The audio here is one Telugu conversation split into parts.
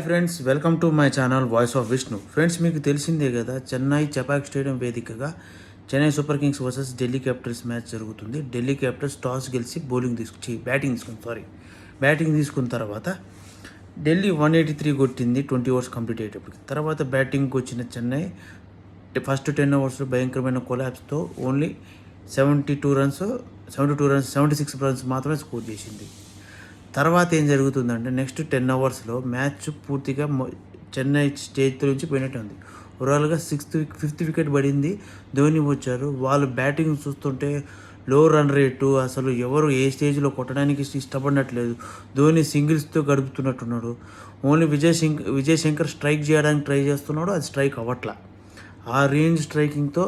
Friends, welcome to my channel voice of Vishnu. Friends, మీకు తెలిసిందే కదా, చెన్నై చెపాక్ స్టేడియం వేదికగా Chennai super Kings versus Delhi Capitals match జరుగుతుంది. ఢిల్లీ క్యాపిటల్స్ టాస్ గెలిచి బ్యాటింగ్ తీసుకున్న తర్వాత ఢిల్లీ 183 కొట్టింది 20 ఓవర్స్ కంప్లీట్ అయ్యేటప్పటికి. తర్వాత బ్యాటింగ్కి వచ్చిన చెన్నై ఫస్ట్ 10 ఓవర్స్లో భయంకరమైన కొలాప్స్తో ఓన్లీ 76 రన్స్ మాత్రమే స్కోర్ చేసింది. తర్వాత ఏం జరుగుతుందంటే నెక్స్ట్ 10 ఓవర్స్లో మ్యాచ్ పూర్తిగా చెన్నై స్టేజ్ నుంచి పోయినట్టు ఉంది. ఓవరాల్గా ఫిఫ్త్ వికెట్ పడింది. ధోని వచ్చారు. వాళ్ళు బ్యాటింగ్ చూస్తుంటే లో రన్ రేటు, అసలు ఎవరు ఏ స్టేజ్లో కొట్టడానికి ఇష్టపడినట్లేదు. ధోని సింగిల్స్తో గడుపుతున్నట్టున్నాడు. ఓన్లీ విజయ్ శంకర్ స్ట్రైక్ చేయడానికి ట్రై చేస్తున్నాడు, అది స్ట్రైక్ అవ్వట్లా. ఆ రేంజ్ స్ట్రైకింగ్తో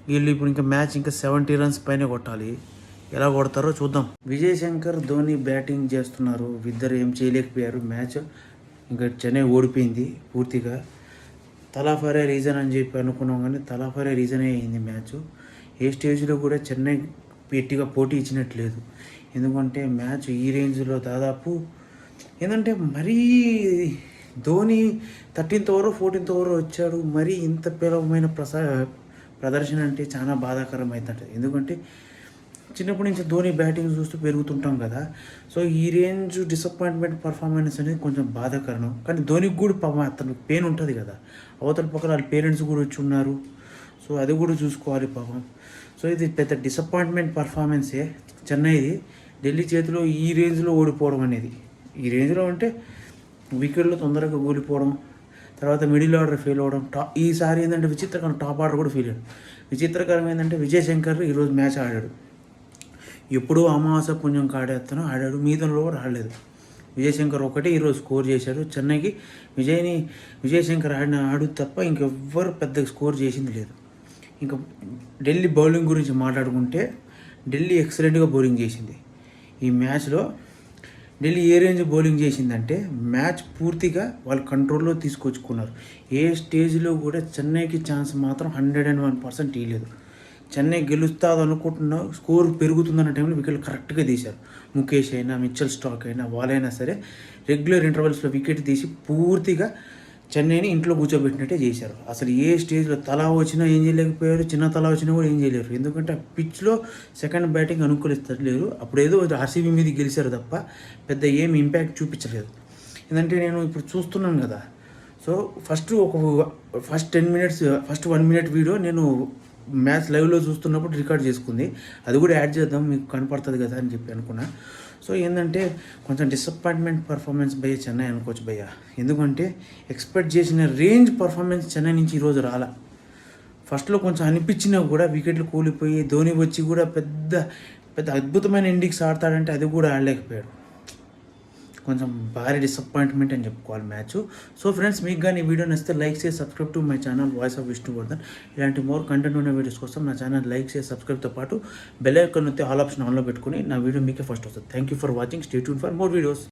వీళ్ళు ఇప్పుడు ఇంకా మ్యాచ్ ఇంకా 70 రన్స్ పైన కొట్టాలి. ఎలా కొడతారో చూద్దాం. విజయ్ శంకర్, ధోని బ్యాటింగ్ చేస్తున్నారు. ఇద్దరు ఏం చేయలేకపోయారు. మ్యాచ్ ఇంకా చెన్నై ఓడిపోయింది పూర్తిగా. తలాఫరే రీజన్ అని చెప్పి అనుకున్నాం, కానీ తలాఫరే రీజనే అయింది మ్యాచ్. ఏ స్టేజ్లో కూడా చెన్నై గట్టిగా పోటీ ఇచ్చినట్లేదు. ఎందుకంటే మ్యాచ్ ఈ రేంజ్లో దాదాపు ఏంటంటే మరీ Dhoni 13th over 14th over వచ్చాడు. మరీ ఇంత పేలవమైన ప్రదర్శన అంటే చాలా బాధాకరం అవుతుంటుంది. ఎందుకంటే చిన్నప్పటి నుంచి ధోని బ్యాటింగ్ చూస్తూ పెరుగుతుంటాం కదా. సో ఈ రేంజ్ డిసప్పాయింట్మెంట్ పర్ఫార్మెన్స్ అనేది కొంచెం బాధాకరం. కానీ ధోనికి కూడా పాపం అతను పెయిన్ ఉంటుంది కదా. అవతల పక్కన వాళ్ళ పేరెంట్స్ కూడా వచ్చి ఉన్నారు. సో అది కూడా చూసుకోవాలి పాపం. సో ఇది పెద్ద డిసప్పాయింట్మెంట్ పర్ఫార్మెన్సే చెన్నైది. ఢిల్లీ చేతిలో ఈ రేంజ్లో ఓడిపోవడం అనేది, ఈ రేంజ్లో అంటే వికెట్లో తొందరగా ఓడిపోవడం, తర్వాత మిడిల్ ఆర్డర్ ఫెయిల్ అవ్వడం. ఈసారి ఏంటంటే విచిత్రకరం, టాప్ ఆర్డర్ కూడా ఫెయిల్ అయ్యాడు. విచిత్రకరం ఏంటంటే విజయ్ శంకర్ ఈరోజు మ్యాచ్ ఆడాడు. ఎప్పుడూ అమావాస పుణ్యం కాడేస్తానో ఆడాడు, మిగతాలో కూడా ఆడలేదు. విజయ్ శంకర్ ఒకటే ఈరోజు స్కోర్ చేశాడు. చెన్నైకి విజయ్ శంకర్ ఆడు తప్ప ఇంకెవ్వరు పెద్దగా స్కోర్ చేసింది లేదు. ఇంకా ఢిల్లీ బౌలింగ్ గురించి మాట్లాడుకుంటే ఢిల్లీ ఎక్సలెంట్గా బౌలింగ్ చేసింది. ఈ మ్యాచ్లో ఢిల్లీ ఏ రేంజ్ బౌలింగ్ చేసిందంటే మ్యాచ్ పూర్తిగా వాళ్ళు కంట్రోల్లో తీసుకొచ్చుకున్నారు. ఏ స్టేజ్లో కూడా చెన్నైకి ఛాన్స్ మాత్రం 101% ఇవ్వలేదు. చెన్నై గెలుస్తుంది అనుకుంటున్న, స్కోర్ పెరుగుతుందన్న టైంలో వికెట్లు కరెక్ట్గా తీశారు. ముఖేష్ అయినా, మిచ్చల్ స్టాక్ అయినా, వాళ్ళైనా సరే రెగ్యులర్ ఇంటర్వెల్స్లో వికెట్ తీసి పూర్తిగా చెన్నైని ఇంట్లో కూర్చోబెట్టినట్టే చేశారు. అసలు ఏ స్టేజ్లో తలా వచ్చినా ఏం చేయలేకపోయారు, చిన్న తలా వచ్చినా కూడా ఏం చేయలేరు. ఎందుకంటే ఆ పిచ్లో సెకండ్ బ్యాటింగ్ అనుకూలిస్తలేరు. అప్పుడేదో ఆర్సీబీ మీద గెలిచారు తప్ప పెద్ద ఏం ఇంపాక్ట్ చూపించలేదు. ఎందుకంటే నేను ఇప్పుడు చూస్తున్నాను కదా. సో ఫస్ట్ 1 minute వీడియో నేను మ్యాచ్ లైవ్లో చూస్తున్నప్పుడు రికార్డ్ చేసుకుంది. అది కూడా యాడ్ చేద్దాం, మీకు కనపడుతుంది కదా అని చెప్పి అనుకున్నా. సో ఏంటంటే కొంచెం డిసప్పాయింట్మెంట్ పర్ఫార్మెన్స్ భయ్య చెన్నై అనుకోవచ్చు భయ్య. ఎందుకంటే ఎక్స్పెక్ట్ చేసిన రేంజ్ పర్ఫార్మెన్స్ చెన్నై నుంచి ఈరోజు రాలా. ఫస్ట్లో కొంచెం అనిపించినా కూడా వికెట్లు కూలిపోయి ధోని వచ్చి కూడా పెద్ద అద్భుతమైన ఇండిక్స్ ఆడతాడంటే అది కూడా ఆడలేకపోయాడు. కొంచెం భారీ డిసప్పాయింట్మెంట్ అని చెప్పుకోవాలి మ్యాచ్. సో ఫ్రెండ్స్, మీకు కానీ ఈ వీడియో నచ్చితే లైక్ చేసి subscribe to my channel voice of Vishnuvardhan. ఇలాంటి మోర్ కంటెంట్ ఉన్న వీడియోస్ కోసం నా ఛానల్ లైక్ చేసి సబ్స్క్రైబ్తో పాటు బెల్ ఐకాన్ నొత్తి ఆల్ ఆప్షన్ ఆన్లో పెట్టుకుని నా వీడియో మీకే ఫస్ట్ వస్తుంది. Thank you for watching. Stay tune for more videos.